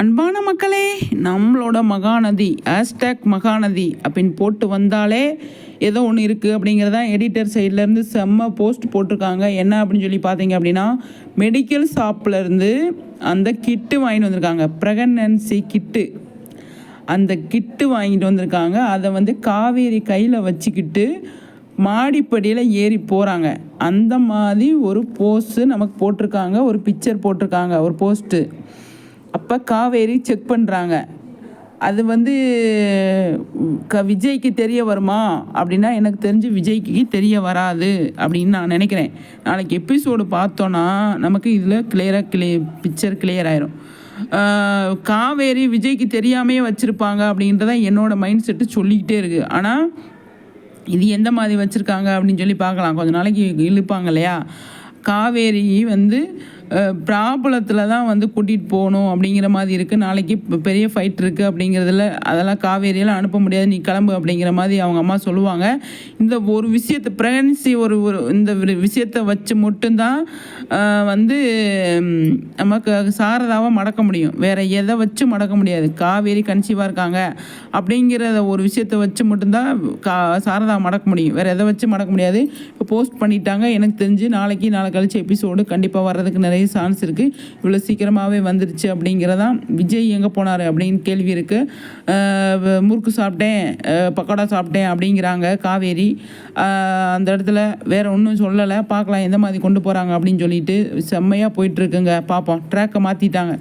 அன்பான மக்களே, நம்மளோட மகாநதி மகாநதி அப்படின்னு போட்டு வந்தாலே ஏதோ ஒன்று இருக்குது அப்படிங்கிறதான் எடிட்டர் சைட்லேருந்து செம்ம போஸ்ட் போட்டிருக்காங்க. என்ன அப்படின்னு சொல்லி பார்த்தீங்க அப்படின்னா, மெடிக்கல் ஷாப்லேருந்து அந்த கிட்டு வாங்கிட்டு வந்திருக்காங்க. ப்ரெக்னன்சி கிட்டு, அந்த கிட்டு வாங்கிட்டு வந்திருக்காங்க. அதை காவேரி கையில் வச்சுக்கிட்டு மாடிப்படியில் ஏறி போகிறாங்க. அந்த மாதிரி ஒரு போஸ்ட்டு நமக்கு போட்டிருக்காங்க, ஒரு பிக்சர் போட்டிருக்காங்க, ஒரு போஸ்ட்டு. அப்போ காவேரி செக் பண்ணுறாங்க. அது விஜய்க்கு தெரிய வருமா அப்படின்னா, எனக்கு தெரிஞ்சு விஜய்க்கு தெரிய வராது அப்படின்னு நான் நினைக்கிறேன். நாளைக்கு எபிசோடு பார்த்தோன்னா நமக்கு இதில் பிக்சர் கிளியர் ஆயிரும். காவேரி விஜய்க்கு தெரியாமே வச்சுருப்பாங்க அப்படின்றத என்னோடய மைண்ட் செட்டு சொல்லிக்கிட்டே இருக்குது. ஆனால் இது எந்த மாதிரி வச்சுருக்காங்க அப்படின்னு சொல்லி பார்க்கலாம். கொஞ்சம் நாளைக்கு இழுப்பாங்க இல்லையா. காவேரி பிராபலத்தில் தான் கூட்டிகிட்டு போகணும் அப்படிங்கிற மாதிரி இருக்குது. நாளைக்கு பெரிய ஃபைட் இருக்குது அப்படிங்கிறதுல அதெல்லாம் காவேரியெல்லாம் அனுப்ப முடியாது, நீ கிளம்பு அப்படிங்கிற மாதிரி அவங்க அம்மா சொல்லுவாங்க. இந்த ஒரு விஷயத்தை ப்ரெக்னன்சி இந்த விஷயத்தை வச்சு மட்டும்தான் நமக்கு சாரதாவை மடக்க முடியும். வேறு எதை வச்சு மடக்க முடியாது. காவேரி கன்சீவாக இருக்காங்க அப்படிங்கிற ஒரு விஷயத்தை வச்சு மட்டும்தான் சாரதாவை மடக்க முடியும். வேறு எதை வச்சு மடக்க முடியாது. இப்போ போஸ்ட் பண்ணிட்டாங்க. எனக்கு தெரிஞ்சு நாளை கழிச்சு எபிசோடு கண்டிப்பாக வர்றதுக்கு நிறைய சான்ஸ் இருக்குது. இவ்வளோ சீக்கிரமாகவே வந்துருச்சு அப்படிங்கிறதான். விஜய் எங்கே போனார் அப்படின்னு கேள்வி இருக்குது. முறுக்கு சாப்பிட்டேன், பக்கோடா சாப்பிட்டேன் அப்படிங்கிறாங்க காவேரி. அந்த இடத்துல வேறு ஒன்றும் சொல்லலை. பார்க்கலாம் எந்த மாதிரி கொண்டு போகிறாங்க அப்படின்னு சொல்லிட்டு. செம்மையாக போயிட்டுருக்குங்க. பார்ப்போம். ட்ராக்கை மாற்றிட்டாங்க.